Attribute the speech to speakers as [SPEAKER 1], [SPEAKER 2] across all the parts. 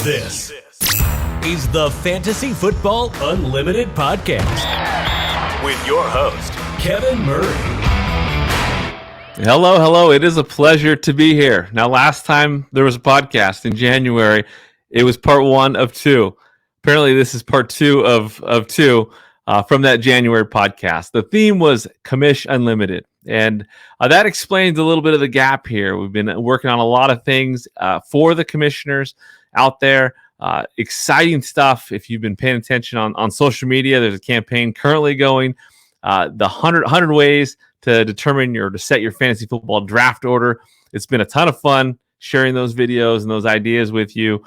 [SPEAKER 1] This is the Fantasy Football Unlimited podcast with your host, Kevin Murray.
[SPEAKER 2] Hello. It is a pleasure to be here. Now, last time there was a podcast in January, it was part one of two. Apparently, this is part two of two from that January podcast. The theme was Commish Unlimited, and that explains a little bit of the gap here. We've been working on a lot of things for the commissioners out there. Exciting stuff. If you've been paying attention on social media, there's a campaign currently going, the 100 ways to determine to set your fantasy football draft order. It's been a ton of fun sharing those videos and those ideas with you.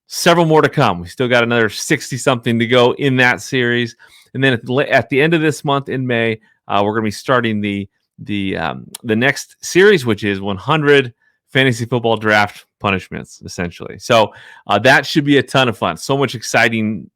[SPEAKER 2] Several more to come. We still got another 60 something to go in that series. And then at the end of this month in May, we're going to be starting the next series, which is 100 fantasy football draft punishments, essentially. So that should be a ton of fun. So much exciting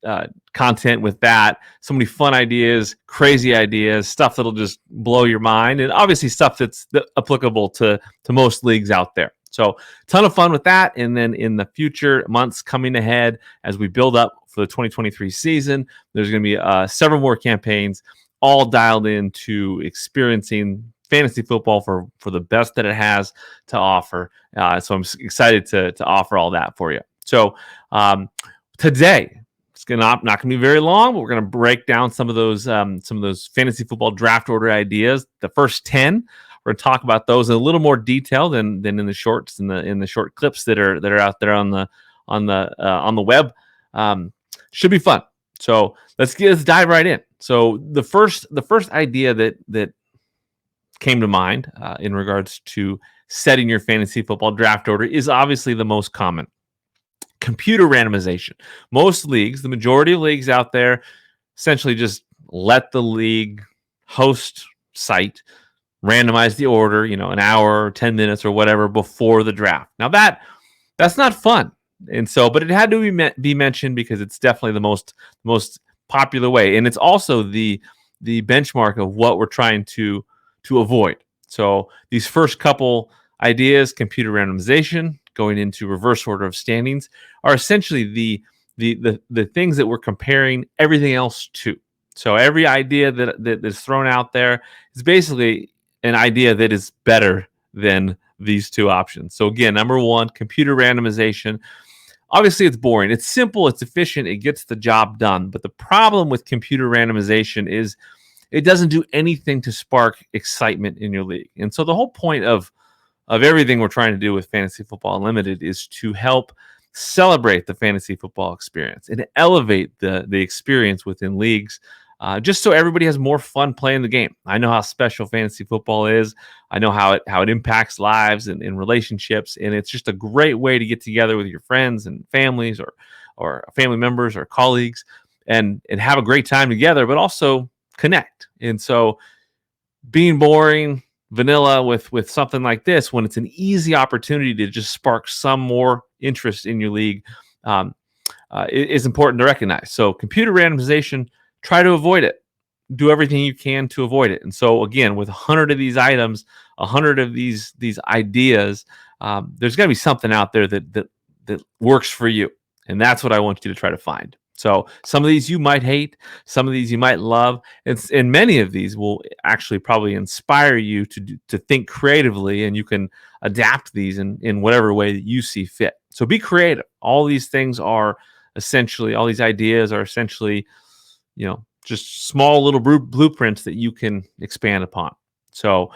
[SPEAKER 2] content with that. So many fun ideas, crazy ideas, stuff that'll just blow your mind, and obviously stuff that's applicable to most leagues out there. So ton of fun with that. And then in the future months coming ahead, as we build up for the 2023 season, there's going to be several more campaigns all dialed into experiencing fantasy football for the best that it has to offer. So I'm excited to offer all that for you. So today, it's not going to be very long, but we're going to break down some of those fantasy football draft order ideas. The first 10, we're going to talk about those in a little more detail than in the shorts in the short clips that are out there on the web. Should be fun. So let's dive right in. So the first idea that came to mind in regards to setting your fantasy football draft order is obviously the most common. Computer randomization. Most leagues, the majority of leagues out there, essentially just let the league host site randomize the order, an hour or 10 minutes or whatever before the draft. Now that's not fun. And so, but it had to be mentioned because it's definitely the most popular way. And it's also the benchmark of what we're trying to avoid. So these first couple ideas, computer randomization, going into reverse order of standings, are essentially the things that we're comparing everything else to. So every idea that is thrown out there is basically an idea that is better than these two options. So again, number one, computer randomization. Obviously, it's boring. It's simple. It's efficient. It gets the job done. But the problem with computer randomization is it doesn't do anything to spark excitement in your league. And so the whole point of everything we're trying to do with Fantasy Football Unlimited is to help celebrate the fantasy football experience and elevate the experience within leagues, just so everybody has more fun playing the game. I know how special fantasy football is. I know how it impacts lives and relationships, and it's just a great way to get together with your friends and families or family members or colleagues and have a great time together, but also connect. And so being boring, vanilla with something like this, when it's an easy opportunity to just spark some more interest in your league, is important to recognize. So computer randomization, try to avoid it. Do everything you can to avoid it. And so again, with 100 of these items, 100 of these ideas, there's going to be something out there that works for you. And that's what I want you to try to find. So some of these you might hate, some of these you might love, and many of these will actually probably inspire you to think creatively, and you can adapt these in whatever way that you see fit. So be creative. All these ideas are essentially, just small little blueprints that you can expand upon. So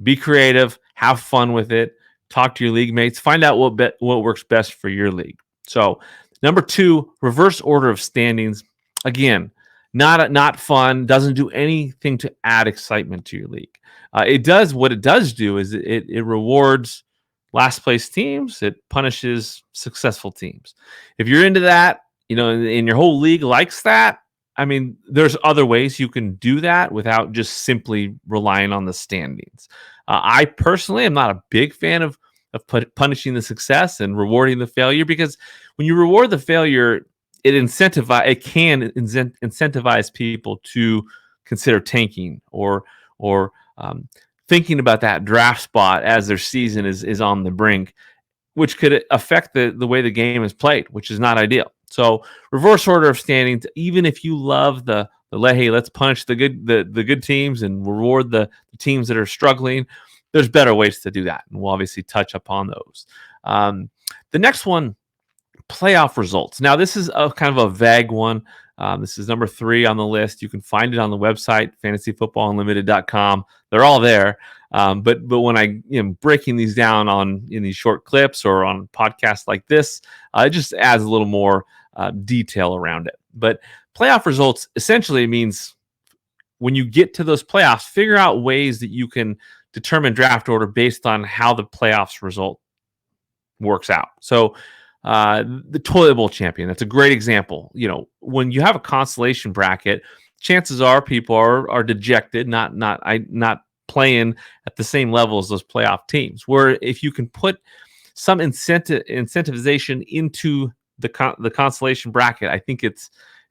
[SPEAKER 2] be creative, have fun with it, talk to your league mates, find out what works best for your league. So number 2, reverse order of standings. Again, not fun, doesn't do anything to add excitement to your league. What it does do is it rewards last place teams. It punishes successful teams. If you're into that, and your whole league likes that, I mean, there's other ways you can do that without just simply relying on the standings. I personally am not a big fan of punishing the success and rewarding the failure, because when you reward the failure, it can incentivize people to consider tanking or thinking about that draft spot as their season is on the brink, which could affect the way the game is played, which is not ideal. So reverse order of standings, even if you love the hey, let's punish the good teams and reward the teams that are struggling, there's better ways to do that. And we'll obviously touch upon those. The next one, playoff results. Now, this is a kind of a vague one. This is number 3 on the list. You can find it on the website, fantasyfootballunlimited.com. They're all there. But when I am breaking these down in these short clips or on podcasts like this, it just adds a little more detail around it. But playoff results essentially means when you get to those playoffs, figure out ways that you can determine draft order based on how the playoffs result works out. So the toilet bowl champion, that's a great example. When you have a consolation bracket, chances are people are dejected, not playing at the same level as those playoff teams. Where if you can put some incentivization into the consolation bracket, I think it's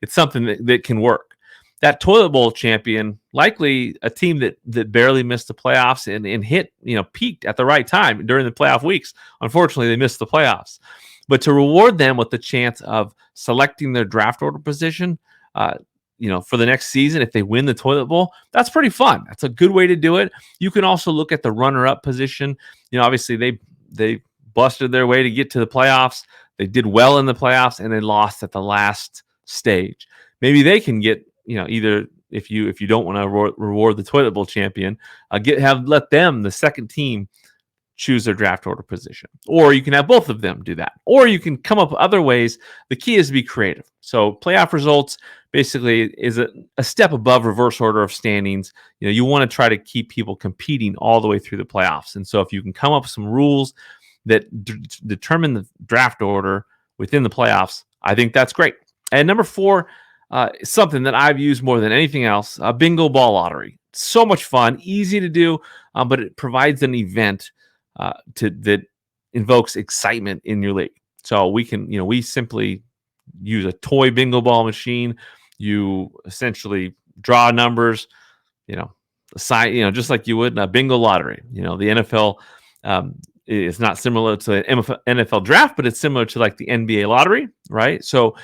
[SPEAKER 2] something that can work. That toilet bowl champion, likely a team that barely missed the playoffs and hit, peaked at the right time during the playoff weeks. Unfortunately, they missed the playoffs. But to reward them with the chance of selecting their draft order position, for the next season, if they win the toilet bowl, that's pretty fun. That's a good way to do it. You can also look at the runner-up position. Obviously they busted their way to get to the playoffs. They did well in the playoffs and they lost at the last stage. Maybe they can get, either if you don't want to reward the toilet bowl champion, let them, the second team, choose their draft order position. Or you can have both of them do that. Or you can come up with other ways. The key is to be creative. So playoff results basically is a step above reverse order of standings. You want to try to keep people competing all the way through the playoffs. And so if you can come up with some rules that determine the draft order within the playoffs, I think that's great. And number 4, something that I've used more than anything else, a bingo ball lottery. So much fun, easy to do, but it provides an event that invokes excitement in your league. So we simply use a toy bingo ball machine. You essentially draw numbers, assign, just like you would in a bingo lottery. The NFL is not similar to an NFL draft, but it's similar to like the NBA lottery, right? So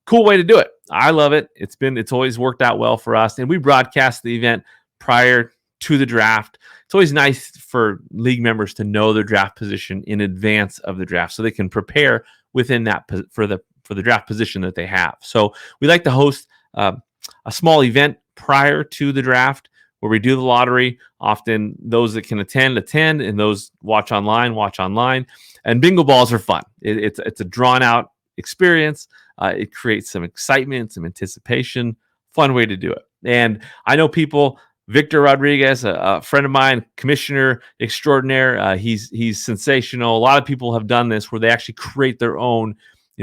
[SPEAKER 2] cool way to do it. I love it. It's always worked out well for us. And we broadcast the event prior to the draft. It's always nice for league members to know their draft position in advance of the draft so they can prepare within that for the draft position that they have. So we like to host a small event prior to the draft where we do the lottery. Often those that can attend, and those watch online. And bingo balls are fun. It's a drawn out experience. It creates some excitement, some anticipation, fun way to do it. And I know people, Victor Rodriguez, a friend of mine, commissioner extraordinaire. He's sensational. A lot of people have done this where they actually create their own,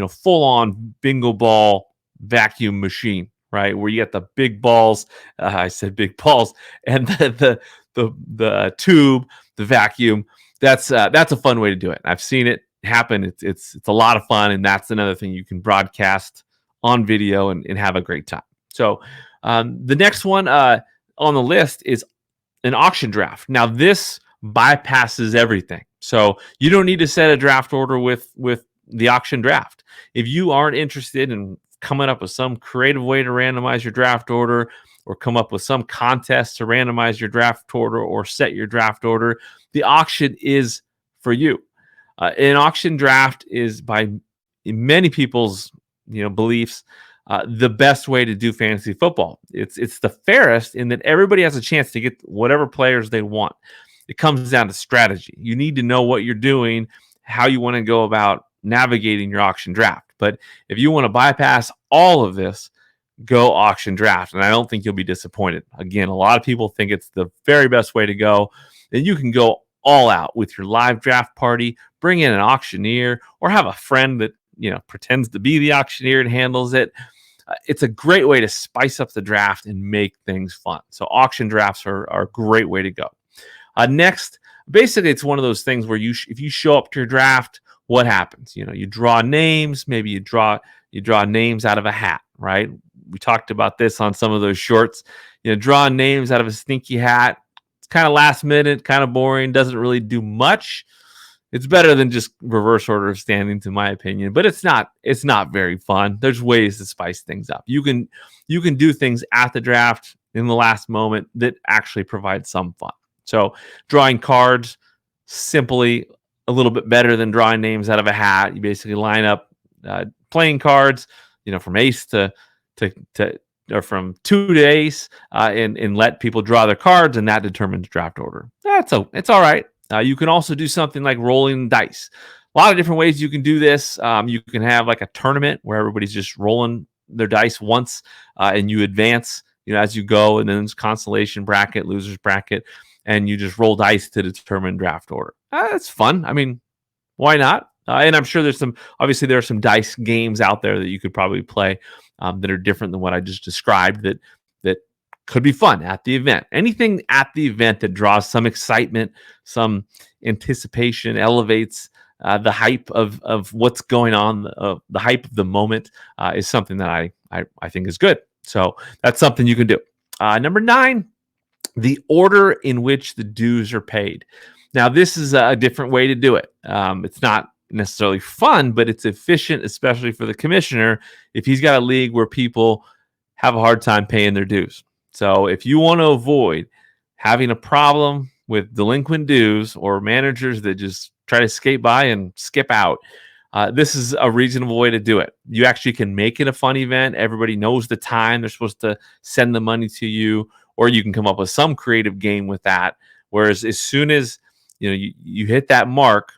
[SPEAKER 2] full-on bingo ball vacuum machine, right? Where you get the big balls. I said big balls, and the tube, the vacuum. That's a fun way to do it. I've seen it happen. It's a lot of fun, and that's another thing you can broadcast on video and have a great time. So the next one on the list is an auction draft. Now this bypasses everything. So you don't need to set a draft order with the auction draft. If you aren't interested in coming up with some creative way to randomize your draft order or come up with some contest to randomize your draft order or set your draft order, the auction is for you. An auction draft is, by many people's beliefs, the best way to do fantasy football. It's the fairest in that everybody has a chance to get whatever players they want. It comes down to strategy. You need to know what you're doing, how you want to go about navigating your auction draft. But if you want to bypass all of this, go auction draft. And I don't think you'll be disappointed. Again, a lot of people think it's the very best way to go. And you can go all out with your live draft party, bring in an auctioneer, or have a friend that pretends to be the auctioneer and handles it. It's a great way to spice up the draft and make things fun. So auction drafts are a great way to go. Next, basically, it's one of those things where if you show up to your draft, what happens? You draw names. Maybe you draw names out of a hat, right? We talked about this on some of those shorts. Draw names out of a stinky hat. It's kind of last minute, kind of boring, doesn't really do much. It's better than just reverse order of standings, in my opinion, but it's not very fun. There's ways to spice things up. You can do things at the draft in the last moment that actually provide some fun. So drawing cards, simply a little bit better than drawing names out of a hat. You basically line up playing cards, from ace to or from 2 to ace, and let people draw their cards, and that determines draft order. It's all right. You can also do something like rolling dice. A lot of different ways you can do this. You can have like a tournament where everybody's just rolling their dice once, and you advance, as you go, and then there's consolation bracket, losers bracket, and you just roll dice to determine draft order. That's fun. I mean, why not? And I'm sure there are some dice games out there that you could probably play that are different than what I just described that could be fun at the event. Anything at the event that draws some excitement, some anticipation, elevates the hype of what's going on, the hype of the moment is something that I think is good. So that's something you can do. Number 9, the order in which the dues are paid. Now, this is a different way to do it. It's not necessarily fun, but it's efficient, especially for the commissioner, if he's got a league where people have a hard time paying their dues. So if you want to avoid having a problem with delinquent dues or managers that just try to skate by and skip out, this is a reasonable way to do it. You actually can make it a fun event. Everybody knows the time they're supposed to send the money to you, or you can come up with some creative game with that. Whereas as soon as you hit that mark,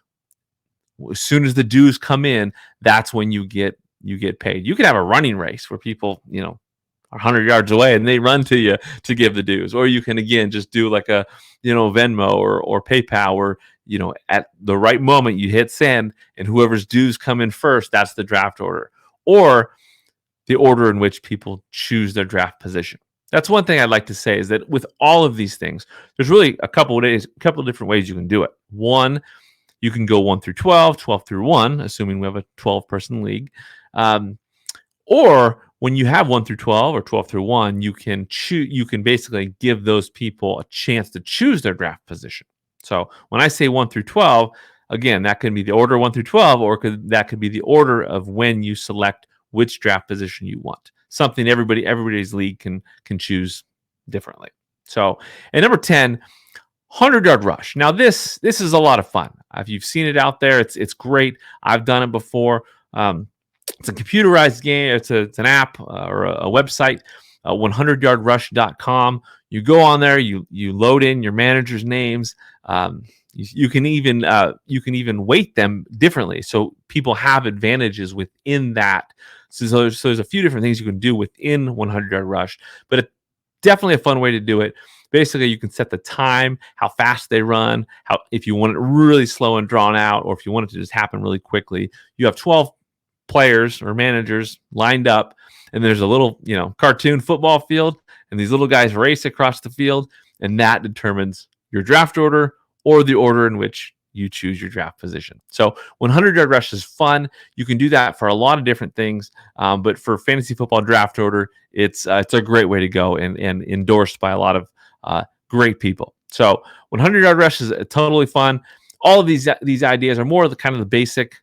[SPEAKER 2] as soon as the dues come in, that's when you get paid. You can have a running race where people, are 100 yards away and they run to you to give the dues. Or you can, again, just do like a, Venmo or PayPal where, at the right moment you hit send and whoever's dues come in first, that's the draft order. Or the order in which people choose their draft position. That's one thing I'd like to say is that with all of these things, there's really a couple of different ways you can do it. One, you can go 1 through 12, 12 through 1, assuming we have a 12-person league. Or when you have 1 through 12 or 12 through 1, you can basically give those people a chance to choose their draft position. So when I say 1 through 12, again, that could be the order 1 through 12, or that could be the order of when you select which draft position you want. Something everybody's league can choose differently. So, and number 10, 100-yard rush. Now this is a lot of fun. If you've seen it out there, it's great. I've done it before. It's a computerized game. It's an app or a website, 100yardrush.com. You go on there. You load in your manager's names. You can even weight them differently, so people have advantages within that. So there's a few different things you can do within 100-yard rush, but it's definitely a fun way to do it. Basically, you can set the time, how fast they run, if you want it really slow and drawn out, or if you want it to just happen really quickly. You have 12 players or managers lined up, and there's a little, cartoon football field, and these little guys race across the field, and that determines your draft order or the order in which you choose your draft position. So 100-yard rush is fun. You can do that for a lot of different things, but for fantasy football draft order, it's a great way to go and endorsed by a lot of great people. So 100-yard rush is totally fun. All of these ideas are more of the kind of the basic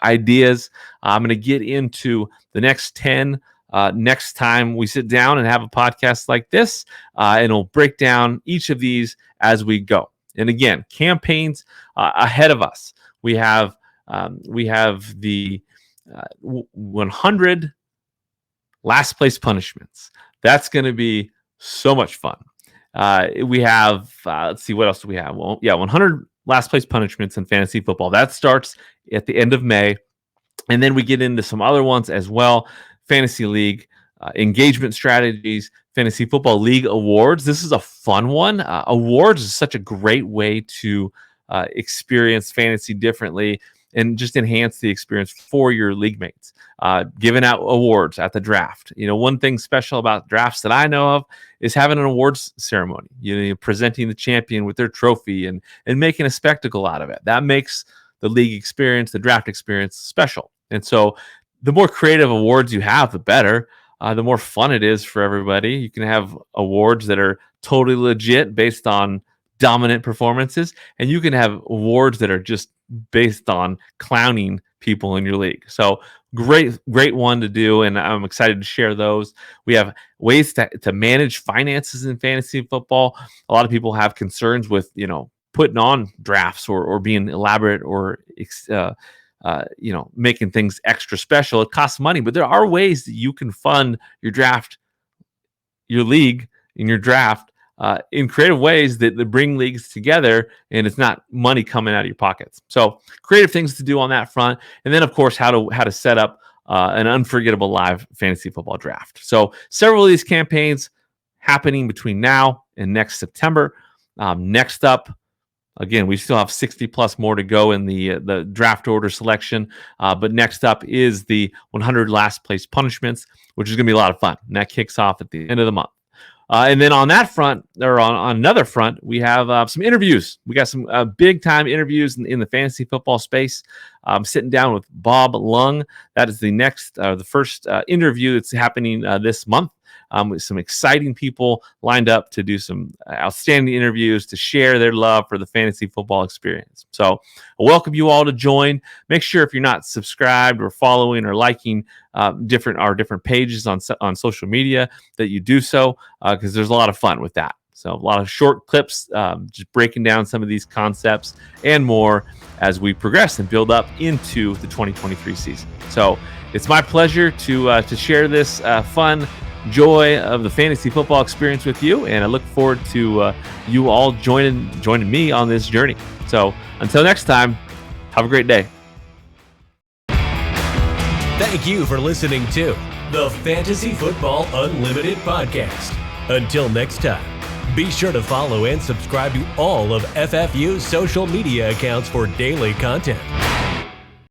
[SPEAKER 2] ideas. I'm going to get into the next 10 next time we sit down and have a podcast like this, and it'll break down each of these as we go. And again, campaigns ahead of us. We have the 100 last place punishments. That's going to be so much fun. We have, let's see, what else do we have? Well, 100 last place punishments in fantasy football. That starts at the end of May. And then we get into some other ones as well. Fantasy League engagement strategies, Fantasy Football League awards. This is a fun one. Awards is such a great way to experience fantasy differently and just enhance the experience for your league mates. Giving out awards at the draft. One thing special about drafts that I know of is having an awards ceremony. Presenting the champion with their trophy and making a spectacle out of it. That makes the league experience, the draft experience special. And so the more creative awards you have, the better. The more fun it is for everybody. You can have awards that are totally legit based on dominant performances, and you can have awards that are just based on clowning people in your league. So great one to do, and I'm excited to share those. We have ways to manage finances in fantasy football. A lot of people have concerns with putting on drafts or being elaborate or making things extra special. It costs money, but there are ways that you can fund your draft, your league in your draft in creative ways that bring leagues together, and it's not money coming out of your pockets. So creative things to do on that front. And then, of course, how to set up an unforgettable live fantasy football draft. So several of these campaigns happening between now and next September. Next up, again, we still have 60 plus more to go in the draft order selection. But next up is the 100 last place punishments, which is going to be a lot of fun. And that kicks off at the end of the month. And then on that front, or on another front, we have some interviews. We got some big time interviews in the fantasy football space. I'm sitting down with Bob Lung. That is the first interview that's happening this month. With some exciting people lined up to do some outstanding interviews to share their love for the fantasy football experience. So I welcome you all to join. Make sure if you're not subscribed or following or liking different pages on social media that you do so, because there's a lot of fun with that. So a lot of short clips, just breaking down some of these concepts and more as we progress and build up into the 2023 season. So it's my pleasure to share this fun joy of the fantasy football experience with you, and I look forward to you all joining me on this journey. So until next time, have a great day.
[SPEAKER 1] Thank you for listening to the Fantasy Football Unlimited podcast. Until next time, be sure to follow and subscribe to all of FFU's social media accounts for daily content.